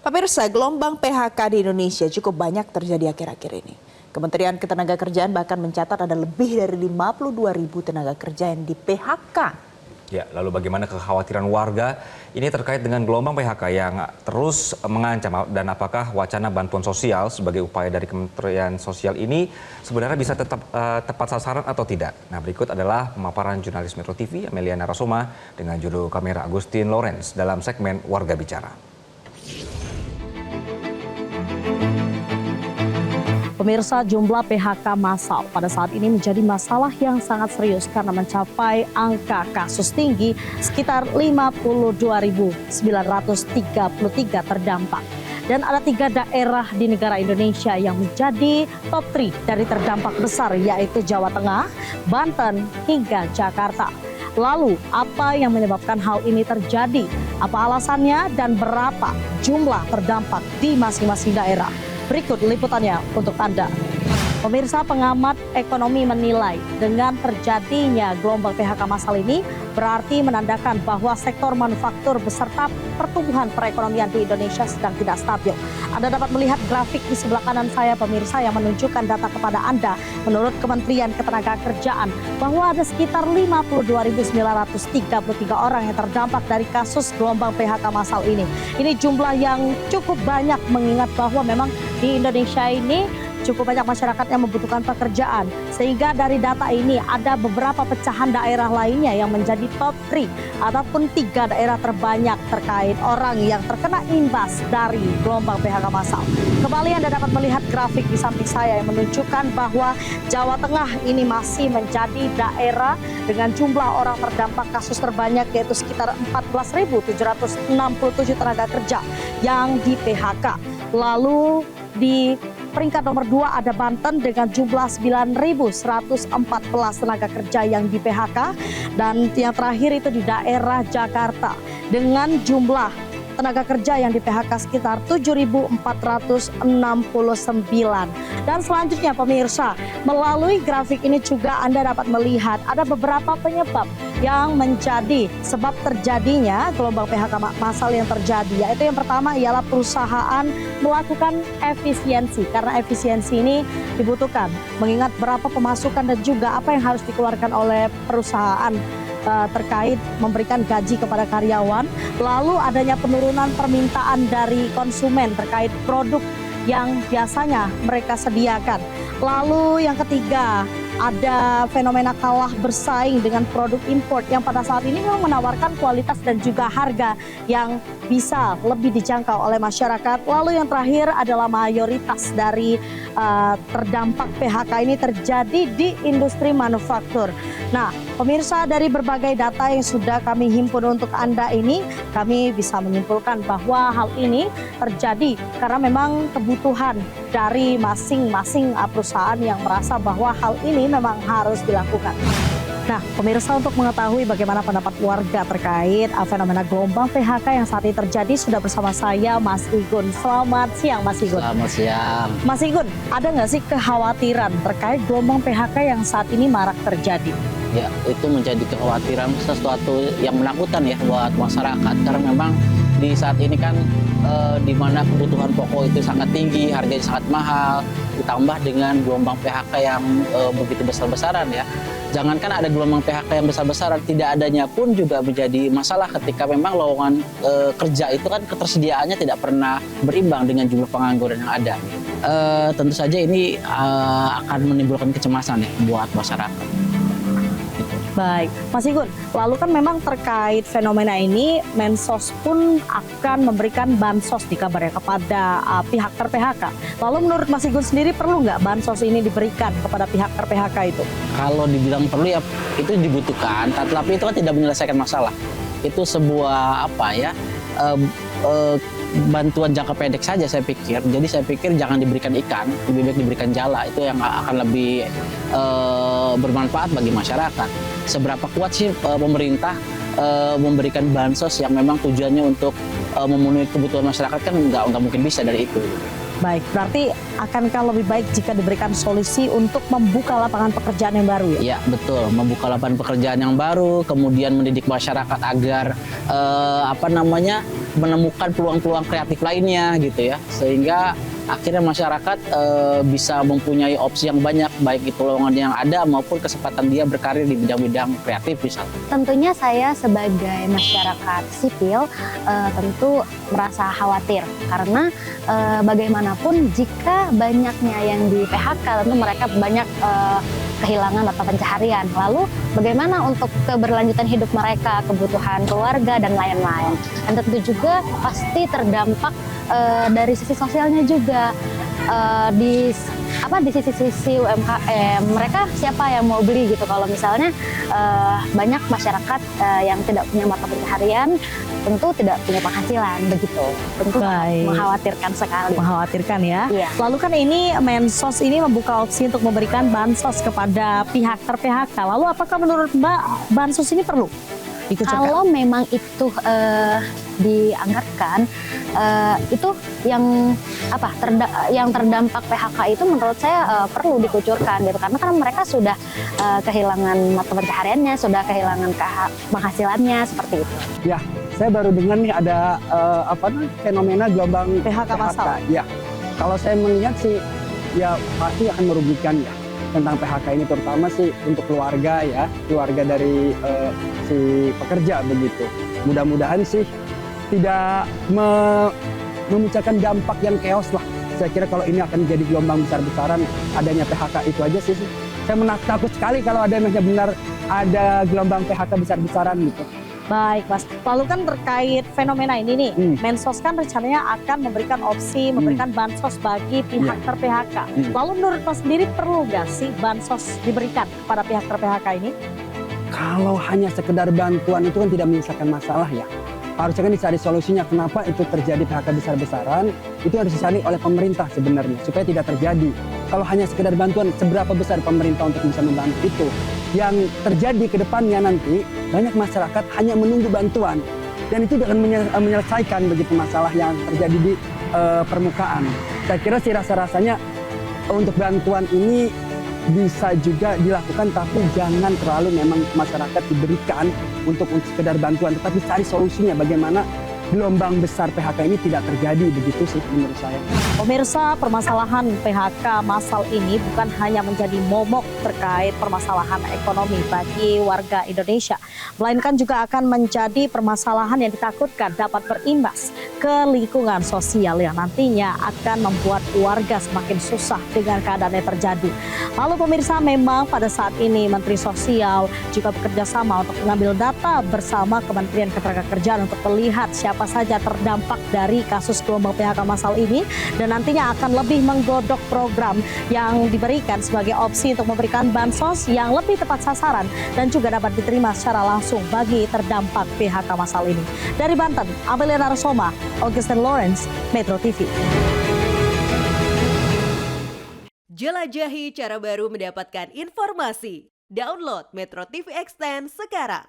Pemirsa, gelombang PHK di Indonesia cukup banyak terjadi akhir-akhir ini. Kementerian Ketenagakerjaan bahkan mencatat ada lebih dari 52.000 tenaga kerja yang di PHK. Ya, lalu bagaimana kekhawatiran warga ini terkait dengan gelombang PHK yang terus mengancam dan apakah wacana bantuan sosial sebagai upaya dari Kementerian Sosial ini sebenarnya bisa tetap tepat sasaran atau tidak? Nah, berikut adalah pemaparan jurnalis Metro TV Amelia Narasoma dengan juru kamera Agustin Lawrence dalam segmen Warga Bicara. Pemirsa, jumlah PHK massal pada saat ini menjadi masalah yang sangat serius karena mencapai angka kasus tinggi sekitar 52.933 terdampak. Dan ada 3 daerah di negara Indonesia yang menjadi top 3 dari terdampak besar, yaitu Jawa Tengah, Banten, hingga Jakarta. Lalu, apa yang menyebabkan hal ini terjadi? Apa alasannya dan berapa jumlah terdampak di masing-masing daerah? Berikut liputannya untuk Anda. Pemirsa, pengamat ekonomi menilai dengan terjadinya gelombang PHK massal ini berarti menandakan bahwa sektor manufaktur beserta pertumbuhan perekonomian di Indonesia sedang tidak stabil. Anda dapat melihat grafik di sebelah kanan saya, pemirsa, yang menunjukkan data kepada Anda. Menurut Kementerian Ketenagakerjaan bahwa ada sekitar 52.933 orang yang terdampak dari kasus gelombang PHK massal ini. Ini jumlah yang cukup banyak mengingat bahwa memang di Indonesia ini cukup banyak masyarakat yang membutuhkan pekerjaan. Sehingga dari data ini ada beberapa pecahan daerah lainnya yang menjadi top 3 ataupun 3 daerah terbanyak terkait orang yang terkena imbas dari gelombang PHK massal. Kembali Anda dapat melihat grafik di samping saya yang menunjukkan bahwa Jawa Tengah ini masih menjadi daerah dengan jumlah orang terdampak kasus terbanyak, yaitu sekitar 14.767 tenaga kerja yang di PHK. Lalu di peringkat nomor 2 ada Banten dengan jumlah 9.114 tenaga kerja yang di PHK. Dan yang terakhir itu di daerah Jakarta dengan jumlah tenaga kerja yang di PHK sekitar 7.469. Dan selanjutnya, pemirsa, melalui grafik ini juga Anda dapat melihat ada beberapa penyebab yang menjadi sebab terjadinya gelombang PHK massal yang terjadi, yaitu yang pertama ialah perusahaan melakukan efisiensi, karena efisiensi ini dibutuhkan mengingat berapa pemasukan dan juga apa yang harus dikeluarkan oleh perusahaan terkait memberikan gaji kepada karyawan. Lalu adanya penurunan permintaan dari konsumen terkait produk yang biasanya mereka sediakan. Lalu yang ketiga, ada fenomena kalah bersaing dengan produk impor yang pada saat ini memang menawarkan kualitas dan juga harga yang bisa lebih dijangkau oleh masyarakat. Lalu yang terakhir adalah mayoritas dari terdampak PHK ini terjadi di industri manufaktur. Nah, pemirsa, dari berbagai data yang sudah kami himpun untuk Anda ini, kami bisa menyimpulkan bahwa hal ini terjadi karena memang kebutuhan dari masing-masing perusahaan yang merasa bahwa hal ini memang harus dilakukan. Nah, pemirsa, untuk mengetahui bagaimana pendapat warga terkait fenomena gelombang PHK yang saat ini terjadi, sudah bersama saya Mas Igun. Selamat siang, Mas Igun. Selamat siang. Mas Igun, ada nggak sih kekhawatiran terkait gelombang PHK yang saat ini marak terjadi? Ya, itu menjadi kekhawatiran sesuatu yang menakutkan ya buat masyarakat. Karena memang di saat ini kan di mana kebutuhan pokok itu sangat tinggi, harganya sangat mahal, ditambah dengan gelombang PHK yang begitu besar-besaran ya. Jangankan ada gelombang PHK yang besar-besaran, tidak adanya pun juga menjadi masalah ketika memang lowongan kerja itu kan ketersediaannya tidak pernah berimbang dengan jumlah pengangguran yang ada. Tentu saja ini akan menimbulkan kecemasan ya buat masyarakat. Baik, Mas Igun, lalu kan memang terkait fenomena ini, Mensos pun akan memberikan bansos dikabarnya kepada pihak ter-PHK. Lalu menurut Mas Igun sendiri perlu nggak bansos ini diberikan kepada pihak ter-PHK itu? Kalau dibilang perlu ya itu dibutuhkan, tapi itu kan tidak menyelesaikan masalah. Itu sebuah bantuan jangka pendek saja saya pikir. Jadi saya pikir jangan diberikan ikan, lebih baik diberikan jala. Itu yang akan lebih bermanfaat bagi masyarakat. Seberapa kuat sih pemerintah memberikan bansos yang memang tujuannya untuk memenuhi kebutuhan masyarakat, kan nggak mungkin bisa dari itu. Baik, berarti akankah lebih baik jika diberikan solusi untuk membuka lapangan pekerjaan yang baru ya? Iya, betul. Membuka lapangan pekerjaan yang baru, kemudian mendidik masyarakat agar menemukan peluang-peluang kreatif lainnya gitu ya, sehingga akhirnya masyarakat bisa mempunyai opsi yang banyak, baik itu lowongan yang ada maupun kesempatan dia berkarir di bidang-bidang kreatif misalnya. Tentunya saya sebagai masyarakat sipil tentu merasa khawatir karena bagaimanapun jika banyaknya yang di PHK tentu mereka banyak kehilangan mata pencaharian. Lalu bagaimana untuk keberlanjutan hidup mereka, kebutuhan keluarga dan lain-lain. Dan tentu juga pasti terdampak dari sisi sosialnya juga. Di sisi UMKM mereka siapa yang mau beli gitu kalau misalnya banyak masyarakat yang tidak punya mata pencaharian tentu tidak punya penghasilan begitu, tentu mengkhawatirkan sekali. Mengkhawatirkan ya. Iya. Lalu kan ini Mensos ini membuka opsi untuk memberikan bansos kepada pihak ter-PHK. Lalu apakah menurut Mbak bansos ini perlu dikucurkan? Kalau memang itu dianggarkan itu yang terdampak PHK itu menurut saya perlu dikucurkan gitu karena kan mereka sudah kehilangan mata pencahariannya, sudah kehilangan penghasilannya seperti itu. Ya, saya baru dengar nih ada fenomena gelombang PHK massal. Ya, kalau saya melihat sih ya pasti akan merugikan ya tentang PHK ini, terutama sih untuk keluarga ya, keluarga dari si pekerja begitu. Mudah-mudahan sih tidak memunculkan dampak yang chaos lah. Saya kira kalau ini akan jadi gelombang besar-besaran adanya PHK itu aja sih. Saya takut sekali kalau benar ada gelombang PHK besar-besaran gitu. Baik Mas, lalu kan terkait fenomena ini nih, Mensos kan rencananya akan memberikan opsi, memberikan bansos bagi pihak ter-PHK. Lalu menurut Mas sendiri perlu nggak sih bansos diberikan kepada pihak ter-PHK ini? Kalau hanya sekedar bantuan itu kan tidak menyelesaikan masalah ya. Harusnya kan dicari solusinya kenapa itu terjadi PHK besar-besaran, itu harus dicari oleh pemerintah sebenarnya supaya tidak terjadi. Kalau hanya sekedar bantuan, seberapa besar pemerintah untuk bisa membantu itu? Yang terjadi ke depannya nanti banyak masyarakat hanya menunggu bantuan dan itu akan menyelesaikan begitu masalah yang terjadi di permukaan. Saya kira sih rasa-rasanya untuk bantuan ini bisa juga dilakukan, tapi jangan terlalu memang masyarakat diberikan untuk sekedar bantuan, tetapi cari solusinya bagaimana gelombang besar PHK ini tidak terjadi, begitu sih menurut saya. Pemirsa, permasalahan PHK massal ini bukan hanya menjadi momok terkait permasalahan ekonomi bagi warga Indonesia, melainkan juga akan menjadi permasalahan yang ditakutkan dapat berimbas ke lingkungan sosial yang nantinya akan membuat warga semakin susah dengan keadaan yang terjadi. Lalu pemirsa, memang pada saat ini Menteri Sosial juga bekerja sama untuk mengambil data bersama Kementerian Ketenagakerjaan untuk melihat siapa saja terdampak dari kasus gelombang PHK massal ini dan nantinya akan lebih menggodok program yang diberikan sebagai opsi untuk memberikan bansos yang lebih tepat sasaran dan juga dapat diterima secara langsung bagi terdampak PHK massal ini. Dari Banten, Amelia Narasoma, Augustin Lawrence, Metro TV. Jelajahi cara baru mendapatkan informasi. Download Metro TV Extend sekarang.